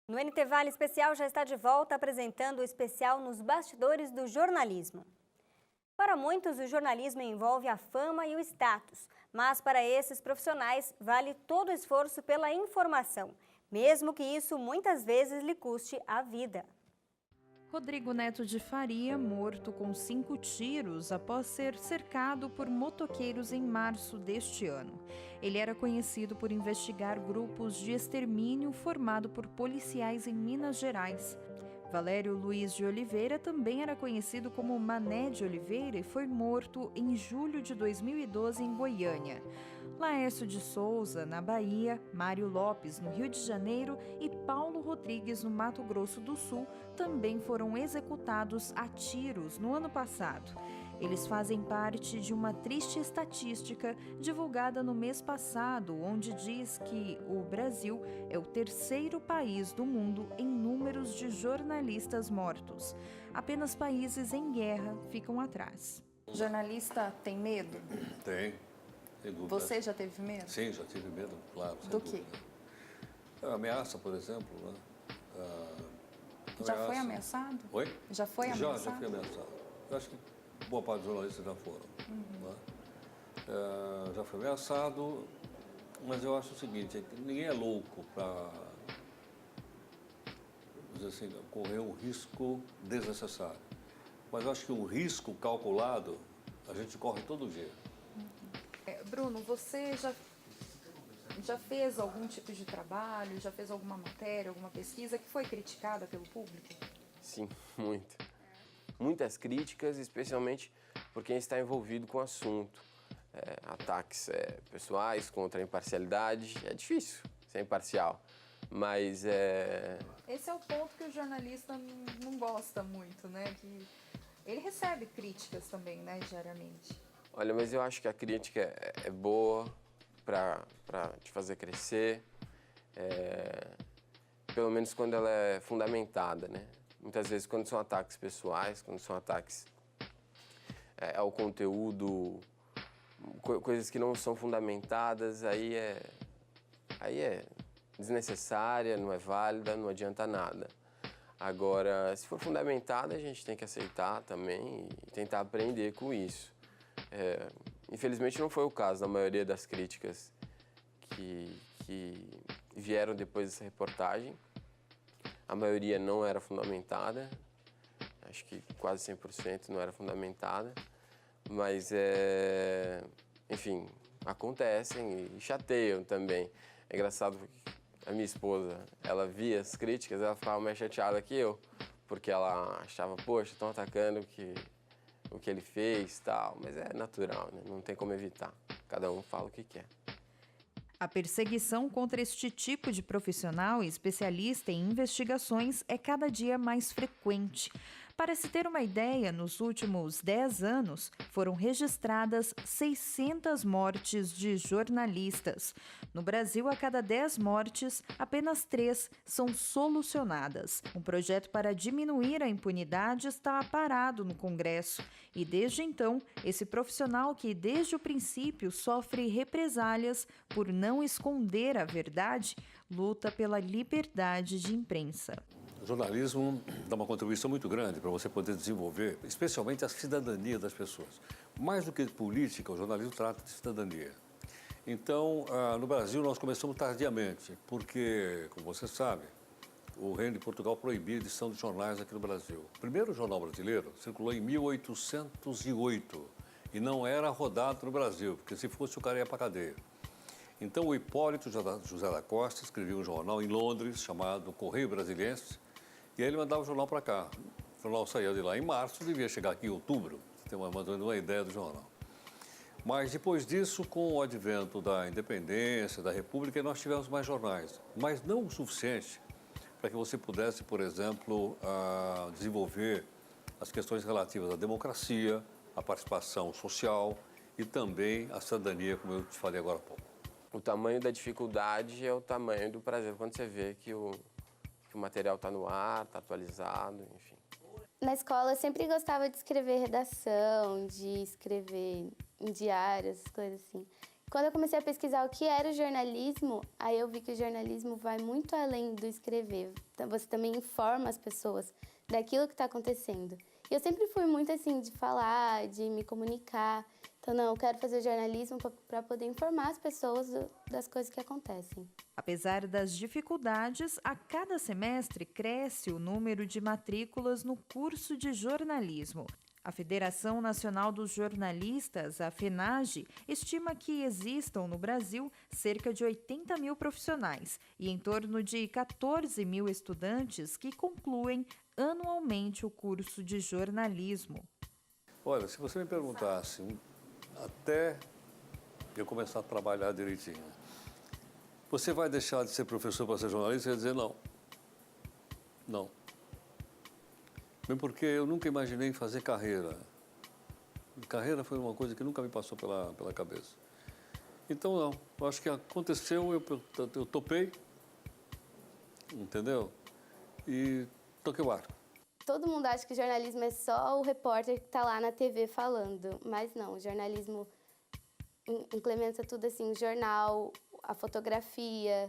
No NT Vale Especial já está de volta apresentando o especial Nos Bastidores do Jornalismo. Para muitos, o jornalismo envolve a fama e o status, mas para esses profissionais vale todo o esforço pela informação, mesmo que isso muitas vezes lhe custe a vida. Rodrigo Neto de Faria, morto com 5 tiros após ser cercado por motoqueiros em março deste ano. Ele era conhecido por investigar grupos de extermínio formado por policiais em Minas Gerais. Valério Luiz de Oliveira também era conhecido como Mané de Oliveira e foi morto em julho de 2012 em Goiânia. Laércio de Souza, na Bahia, Mário Lopes, no Rio de Janeiro e Paulo Rodrigues, no Mato Grosso do Sul, também foram executados a tiros no ano passado. Eles fazem parte de uma triste estatística divulgada no mês passado, onde diz que o Brasil é o terceiro país do mundo em números de jornalistas mortos. Apenas países em guerra ficam atrás. Jornalista tem medo? Tem, sem dúvida. Você já teve medo? Sim, já tive medo, claro. Do quê? A ameaça, por exemplo, né? Já foi ameaçado? Oi? Já foi ameaçado? Já fui ameaçado. Eu acho que boa parte dos jornalistas já foram. Né? Já fui ameaçado, mas eu acho o seguinte, é que ninguém é louco para, dizer assim, correr um risco desnecessário. Mas eu acho que um risco calculado a gente corre todo dia. Bruno, você já fez algum tipo de trabalho, já fez alguma matéria, alguma pesquisa que foi criticada pelo público? Sim, muito. Muitas críticas, especialmente por quem está envolvido com o assunto. Ataques pessoais contra a imparcialidade. É difícil ser imparcial, mas Esse é o ponto que o jornalista não gosta muito, né? Que ele recebe críticas também, né, diariamente. Olha, mas eu acho que a crítica é boa para te fazer crescer, pelo menos quando ela é fundamentada, né? Muitas vezes quando são ataques pessoais, quando são ataques ao conteúdo, coisas que não são fundamentadas, aí é desnecessária, não é válida, não adianta nada. Agora, se for fundamentada, a gente tem que aceitar também e tentar aprender com isso. Infelizmente não foi o caso da maioria das críticas que vieram depois dessa reportagem. A maioria não era fundamentada, acho que quase 100% não era fundamentada, mas, enfim, acontecem e chateiam também. É engraçado que a minha esposa, ela via as críticas, ela ficava mais chateada que eu, porque ela achava, poxa, estão atacando o que ele fez e tal, mas é natural, né? Não tem como evitar, cada um fala o que quer. A perseguição contra este tipo de profissional e especialista em investigações é cada dia mais frequente. Para se ter uma ideia, nos últimos 10 anos foram registradas 600 mortes de jornalistas. No Brasil, a cada 10 mortes, apenas 3 são solucionadas. Um projeto para diminuir a impunidade está parado no Congresso. E desde então, esse profissional que desde o princípio sofre represálias por não esconder a verdade, luta pela liberdade de imprensa. O jornalismo dá uma contribuição muito grande para você poder desenvolver, especialmente a cidadania das pessoas. Mais do que política, o jornalismo trata de cidadania. Então, no Brasil, nós começamos tardiamente, porque, como você sabe, o Reino de Portugal proibia a edição de jornais aqui no Brasil. O primeiro jornal brasileiro circulou em 1808 e não era rodado no Brasil, porque se fosse o cara ia para a cadeia. Então, o Hipólito José da Costa escrevia um jornal em Londres chamado Correio Brasiliense, e aí ele mandava o jornal para cá. O jornal saía de lá em março, devia chegar aqui em outubro, para ter uma ideia do jornal. Mas depois disso, com o advento da independência, da república, nós tivemos mais jornais, mas não o suficiente para que você pudesse, por exemplo, desenvolver as questões relativas à democracia, à participação social e também à cidadania, como eu te falei agora há pouco. O tamanho da dificuldade é o tamanho do prazer, quando você vê que o material está no ar, está atualizado, enfim. Na escola eu sempre gostava de escrever redação, de escrever em diários, essas coisas assim. Quando eu comecei a pesquisar o que era o jornalismo, aí eu vi que o jornalismo vai muito além do escrever. Então, você também informa as pessoas daquilo que está acontecendo. E eu sempre fui muito assim, de falar, de me comunicar. Então, não, eu quero fazer jornalismo para poder informar as pessoas das coisas que acontecem. Apesar das dificuldades, a cada semestre cresce o número de matrículas no curso de jornalismo. A Federação Nacional dos Jornalistas, a FENAGE, estima que existam no Brasil cerca de 80 mil profissionais e em torno de 14 mil estudantes que concluem anualmente o curso de jornalismo. Olha, se você me perguntasse, até eu começar a trabalhar direitinho, você vai deixar de ser professor para ser jornalista? Eu ia dizer não. Não. Mesmo porque eu nunca imaginei fazer carreira. Carreira foi uma coisa que nunca me passou pela cabeça. Então, não. Eu acho que aconteceu, eu topei, entendeu? E toquei o barco. Todo mundo acha que jornalismo é só o repórter que está lá na TV falando, mas não, o jornalismo implementa tudo assim, o jornal, a fotografia,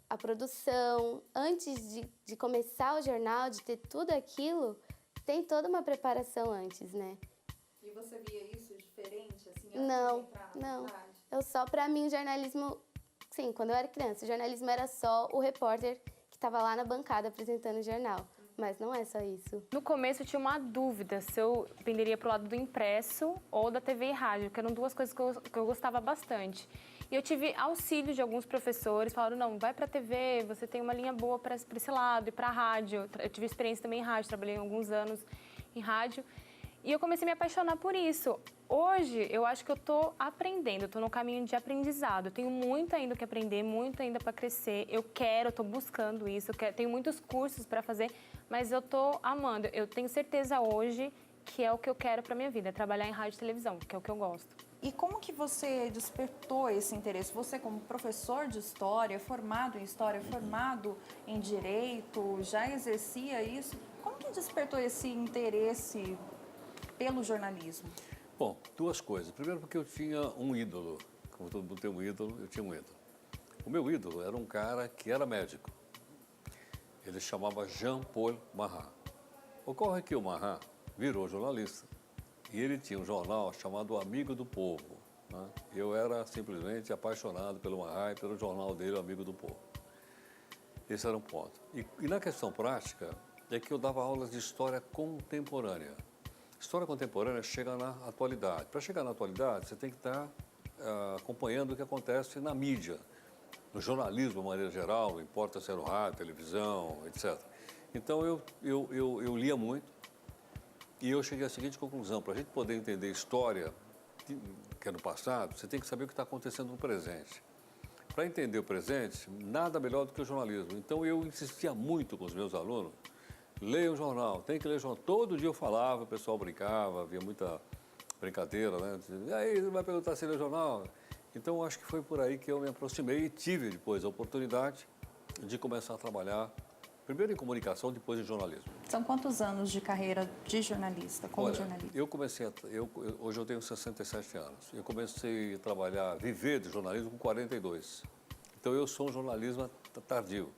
a produção. Antes de começar o jornal, de ter tudo aquilo, tem toda uma preparação antes, né? E você via isso diferente, assim, Não. Pra mim, o jornalismo, sim, quando eu era criança, o jornalismo era só o repórter que estava lá na bancada apresentando o jornal. Mas não é só isso. No começo eu tinha uma dúvida se eu penderia pro lado do impresso ou da TV e rádio, que eram duas coisas que eu gostava bastante. E eu tive auxílio de alguns professores, falaram, não, vai pra TV, você tem uma linha boa para esse lado, e pra rádio. Eu tive experiência também em rádio, trabalhei alguns anos em rádio. E eu comecei a me apaixonar por isso. Hoje, eu acho que eu tô aprendendo, eu tô no caminho de aprendizado. Eu tenho muito ainda o que aprender, muito ainda para crescer. Eu tô buscando isso, tenho muitos cursos para fazer, mas eu tô amando. Eu tenho certeza hoje que é o que eu quero para minha vida, é trabalhar em rádio e televisão, que é o que eu gosto. E como que você despertou esse interesse? Você, como professor de história, formado em história, formado em direito, já exercia isso? Como que despertou esse interesse pelo jornalismo? Bom, duas coisas. Primeiro porque eu tinha um ídolo. Como todo mundo tem um ídolo, eu tinha um ídolo. O meu ídolo era um cara que era médico. Ele chamava Jean-Paul Marat. Ocorre que o Marat virou jornalista. E ele tinha um jornal chamado Amigo do Povo, né? Eu era simplesmente apaixonado pelo Marat e pelo jornal dele, Amigo do Povo. Esse era um ponto. E na questão prática, é que eu dava aulas de história contemporânea. História contemporânea chega na atualidade. Para chegar na atualidade, você tem que estar acompanhando o que acontece na mídia, no jornalismo, de maneira geral, não importa se era no rádio, televisão, etc. Então, eu lia muito e eu cheguei à seguinte conclusão: para a gente poder entender história, que é no passado, você tem que saber o que está acontecendo no presente. Para entender o presente, nada melhor do que o jornalismo. Então, eu insistia muito com os meus alunos: leia o jornal, tem que ler o jornal. Todo dia eu falava, o pessoal brincava, havia muita brincadeira, né? E aí, você vai perguntar se lê o jornal? Então, acho que foi por aí que eu me aproximei e tive depois a oportunidade de começar a trabalhar, primeiro em comunicação, depois em jornalismo. São quantos anos de carreira de jornalista, como jornalista? Eu comecei, hoje eu tenho 67 anos. Eu comecei a trabalhar, viver de jornalismo com 42. Então, eu sou um jornalismo tardio.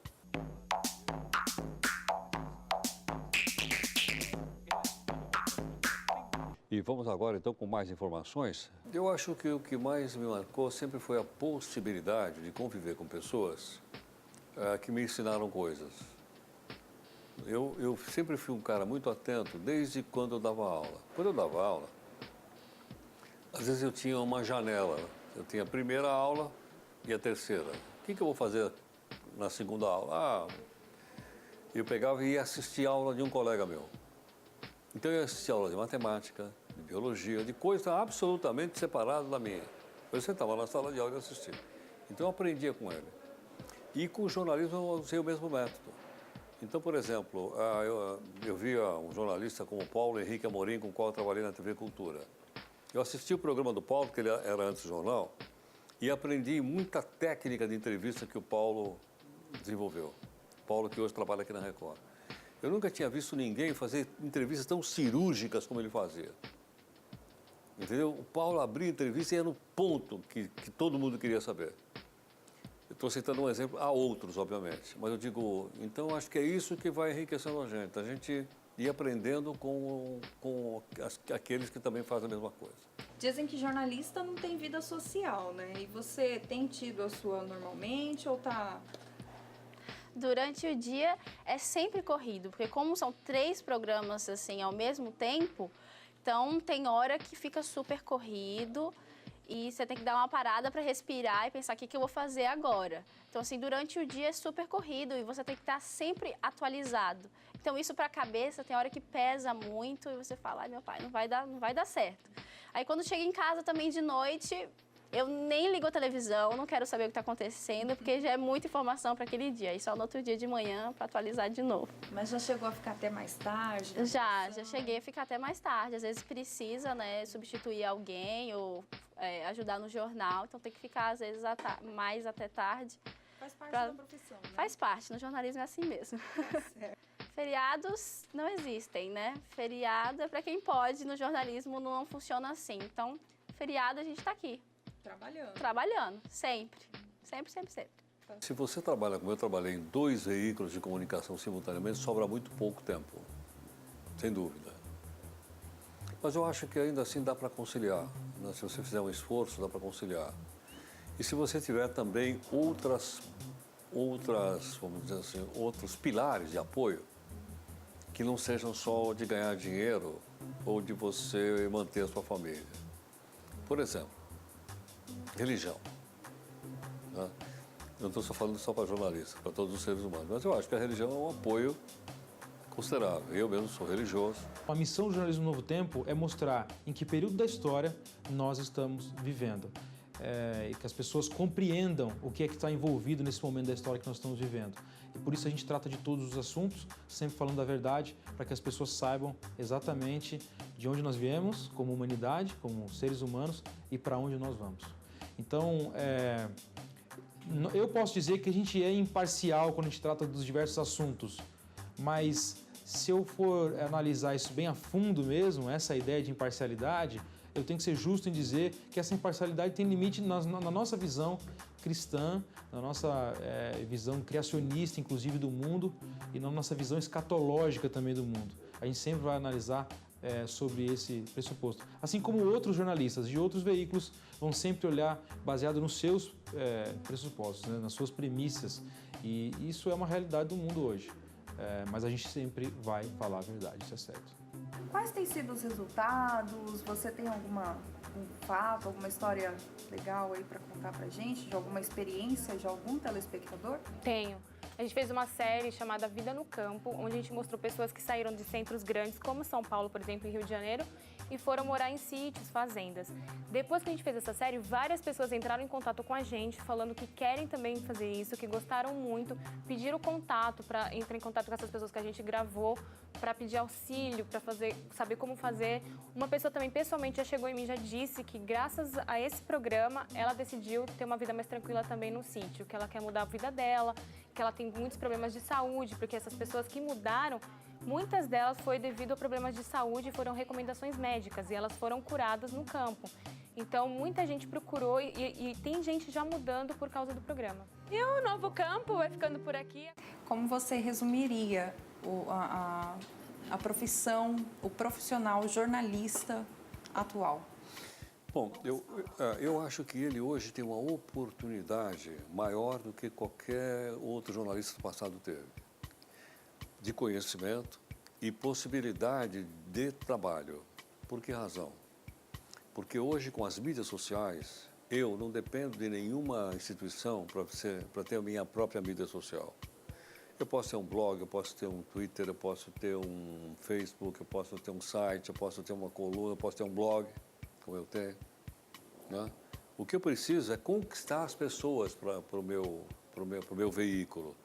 E vamos agora, então, com mais informações. Eu acho que o que mais me marcou sempre foi a possibilidade de conviver com pessoas que me ensinaram coisas. Eu sempre fui um cara muito atento, desde quando eu dava aula. Quando eu dava aula, às vezes eu tinha uma janela. Eu tinha a primeira aula e a terceira. O que eu vou fazer na segunda aula? Eu pegava e ia assistir a aula de um colega meu. Então eu assistia aula de matemática, de biologia, de coisas absolutamente separadas da minha. Eu sentava na sala de aula e assistia. Então eu aprendia com ele. E com o jornalismo eu usei o mesmo método. Então, por exemplo, eu via um jornalista como Paulo Henrique Amorim, com o qual eu trabalhei na TV Cultura. Eu assisti o programa do Paulo, que ele era antes do jornal, e aprendi muita técnica de entrevista que o Paulo desenvolveu. Paulo, que hoje trabalha aqui na Record. Eu nunca tinha visto ninguém fazer entrevistas tão cirúrgicas como ele fazia. entendeu? O Paulo abria a entrevista e era no ponto que todo mundo queria saber. Eu estou citando um exemplo, há outros, obviamente, mas eu digo, então acho que é isso que vai enriquecendo a gente ir aprendendo com aqueles que também fazem a mesma coisa. Dizem que jornalista não tem vida social, né? E você tem tido a sua normalmente ou tá... Durante o dia é sempre corrido, porque como são 3 programas assim ao mesmo tempo, então tem hora que fica super corrido e você tem que dar uma parada para respirar e pensar o que eu vou fazer agora. Então assim, durante o dia é super corrido e você tem que estar sempre atualizado. Então isso para a cabeça tem hora que pesa muito e você fala, ai meu pai, não vai dar certo. Aí quando chega em casa também de noite, eu nem ligo a televisão, não quero saber o que está acontecendo, porque já é muita informação para aquele dia. E só no outro dia de manhã para atualizar de novo. Mas já chegou a ficar até mais tarde? Já cheguei a ficar até mais tarde. Às vezes precisa, né, substituir alguém ou ajudar no jornal, então tem que ficar às vezes mais até tarde. Faz parte da profissão, né? Faz parte, no jornalismo é assim mesmo. Certo. Feriados não existem, né? Feriado é para quem pode, no jornalismo não funciona assim. Então, feriado a gente está aqui. Trabalhando, sempre. Sempre. Se você trabalha como eu trabalhei em 2 veículos de comunicação simultaneamente, sobra muito pouco tempo, sem dúvida. Mas eu acho que ainda assim dá para conciliar, né? Se você fizer um esforço, dá para conciliar. E se você tiver também outras, vamos dizer assim, outros pilares de apoio, que não sejam só de ganhar dinheiro ou de você manter a sua família. Por exemplo, religião. Né? Eu não estou só falando só para jornalistas, para todos os seres humanos, mas eu acho que a religião é um apoio considerável. Eu mesmo sou religioso. A missão do Jornalismo Novo Tempo é mostrar em que período da história nós estamos vivendo. E que as pessoas compreendam o que é que está envolvido nesse momento da história que nós estamos vivendo. E por isso a gente trata de todos os assuntos, sempre falando a verdade, para que as pessoas saibam exatamente de onde nós viemos, como humanidade, como seres humanos, e para onde nós vamos. Então, eu posso dizer que a gente é imparcial quando a gente trata dos diversos assuntos, mas se eu for analisar isso bem a fundo mesmo, essa ideia de imparcialidade, eu tenho que ser justo em dizer que essa imparcialidade tem limite na nossa visão cristã, na nossa visão criacionista, inclusive, do mundo, e na nossa visão escatológica também do mundo. A gente sempre vai analisar sobre esse pressuposto. Assim como outros jornalistas de outros veículos vão sempre olhar baseado nos seus pressupostos, né, nas suas premissas. E isso é uma realidade do mundo hoje. Mas a gente sempre vai falar a verdade, isso é certo. Quais têm sido os resultados? Você tem um fato, alguma história legal aí para contar pra gente? De alguma experiência de algum telespectador? Tenho. A gente fez uma série chamada Vida no Campo, onde a gente mostrou pessoas que saíram de centros grandes, como São Paulo, por exemplo, e Rio de Janeiro, e foram morar em sítios, fazendas. Depois que a gente fez essa série, várias pessoas entraram em contato com a gente, falando que querem também fazer isso, que gostaram muito, pediram contato para entrar em contato com essas pessoas que a gente gravou, para pedir auxílio, para saber como fazer. Uma pessoa também pessoalmente já chegou em mim e já disse que graças a esse programa ela decidiu ter uma vida mais tranquila também no sítio, que ela quer mudar a vida dela, que ela tem muitos problemas de saúde, porque essas pessoas que mudaram, muitas delas foi devido a problemas de saúde e foram recomendações médicas e elas foram curadas no campo. Então, muita gente procurou e tem gente já mudando por causa do programa. E o Novo Campo vai ficando por aqui. Como você resumiria a profissão, o profissional jornalista atual? Bom, eu acho que ele hoje tem uma oportunidade maior do que qualquer outro jornalista do passado teve, de conhecimento e possibilidade de trabalho. Por que razão? Porque hoje, com as mídias sociais, eu não dependo de nenhuma instituição para ter a minha própria mídia social. Eu posso ter um blog, eu posso ter um Twitter, eu posso ter um Facebook, eu posso ter um site, eu posso ter uma coluna, eu posso ter um blog, como eu tenho. Né? O que eu preciso é conquistar as pessoas para o meu veículo.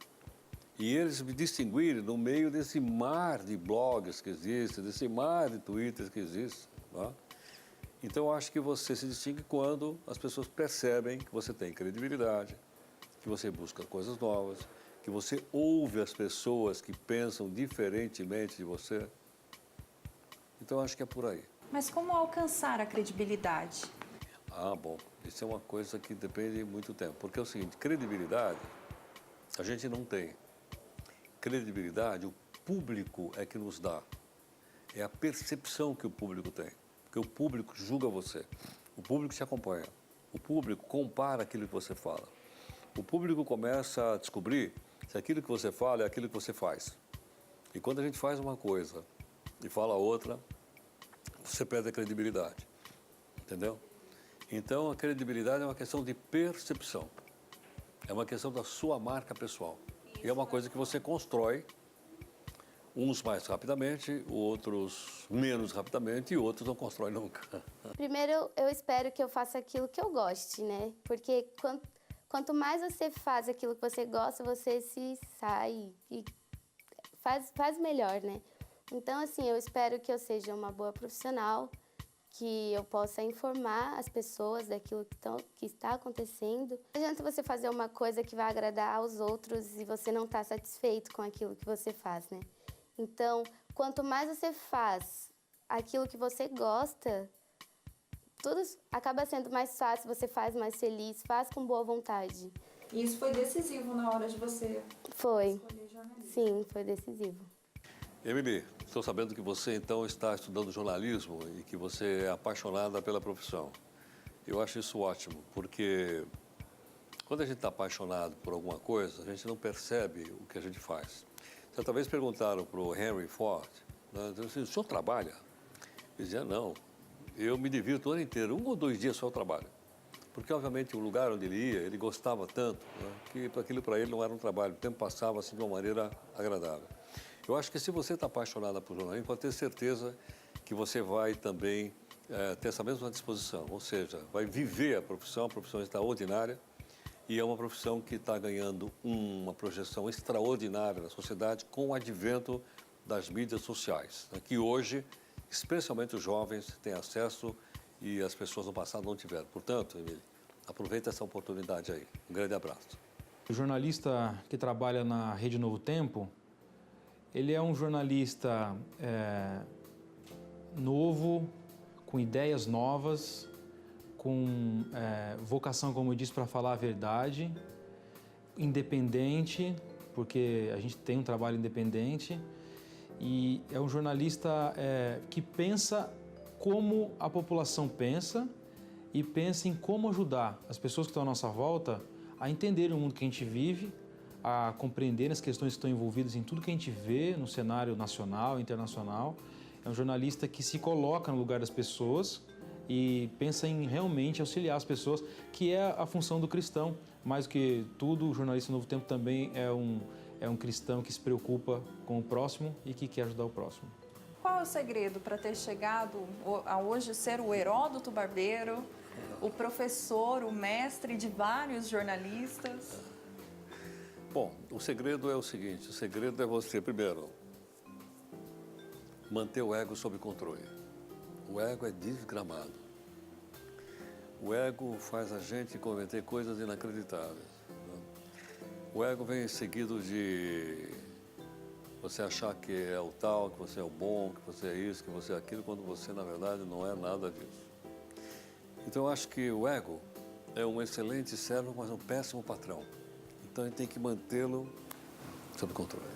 E eles me distinguirem no meio desse mar de blogs que existe, desse mar de twitters que existe. Né? Então, eu acho que você se distingue quando as pessoas percebem que você tem credibilidade, que você busca coisas novas, que você ouve as pessoas que pensam diferentemente de você. Então, eu acho que é por aí. Mas como alcançar a credibilidade? Ah, bom, isso é uma coisa que depende de muito tempo. Porque é o seguinte, credibilidade a gente não tem. Credibilidade o público é que nos dá. É a percepção que o público tem. Porque o público julga você. O público te acompanha. O público compara aquilo que você fala. O público começa a descobrir se aquilo que você fala é aquilo que você faz. E quando a gente faz uma coisa e fala outra, você perde a credibilidade. Entendeu? Então, a credibilidade é uma questão de percepção. É uma questão da sua marca pessoal. E é uma coisa que você constrói, uns mais rapidamente, outros menos rapidamente e outros não constroem nunca. Primeiro, eu espero que eu faça aquilo que eu goste, né? Porque quanto mais você faz aquilo que você gosta, você se sai e faz melhor, né? Então, assim, eu espero que eu seja uma boa profissional, que eu possa informar as pessoas daquilo que está acontecendo. Não adianta você fazer uma coisa que vai agradar aos outros e você não está satisfeito com aquilo que você faz, né? Então, quanto mais você faz aquilo que você gosta, tudo acaba sendo mais fácil, você faz mais feliz, faz com boa vontade. E isso foi decisivo na hora de você Foi. escolher jornalismo? Sim, foi decisivo. Emily, estou sabendo que você então está estudando jornalismo e que você é apaixonada pela profissão. Eu acho isso ótimo, porque quando a gente está apaixonado por alguma coisa, a gente não percebe o que a gente faz. Certa vez perguntaram para o Henry Ford, né, o senhor trabalha? Ele dizia, não, eu me divirto o ano inteiro, 1 ou 2 dias só eu trabalho. Porque, obviamente, o lugar onde ele ia, ele gostava tanto, né, que aquilo para ele não era um trabalho, o tempo passava assim de uma maneira agradável. Eu acho que se você está apaixonada por jornalismo, pode ter certeza que você vai também ter essa mesma disposição, ou seja, vai viver a profissão extraordinária e é uma profissão que está ganhando uma projeção extraordinária na sociedade com o advento das mídias sociais, né, que hoje, especialmente os jovens, têm acesso e as pessoas no passado não tiveram. Portanto, Emílio, aproveita essa oportunidade aí. Um grande abraço. O jornalista que trabalha na Rede Novo Tempo, ele é um jornalista novo, com ideias novas, com vocação, como eu disse, para falar a verdade, independente, porque a gente tem um trabalho independente, e é um jornalista que pensa como a população pensa e pensa em como ajudar as pessoas que estão à nossa volta a entender o mundo que a gente vive, a compreender as questões que estão envolvidas em tudo que a gente vê no cenário nacional, internacional. É um jornalista que se coloca no lugar das pessoas e pensa em realmente auxiliar as pessoas, que é a função do cristão. Mais do que tudo, o jornalista Novo Tempo também é um cristão que se preocupa com o próximo e que quer ajudar o próximo. Qual é o segredo para ter chegado a hoje ser o Heródoto Barbeiro, o professor, o mestre de vários jornalistas? Bom, o segredo é o seguinte, o segredo é você, primeiro, manter o ego sob controle. O ego é desgramado. O ego faz a gente cometer coisas inacreditáveis, né? O ego vem seguido de você achar que é o tal, que você é o bom, que você é isso, que você é aquilo, quando você, na verdade, não é nada disso. Então, eu acho que o ego é um excelente servo, mas um péssimo patrão. Então, a gente tem que mantê-lo sob controle.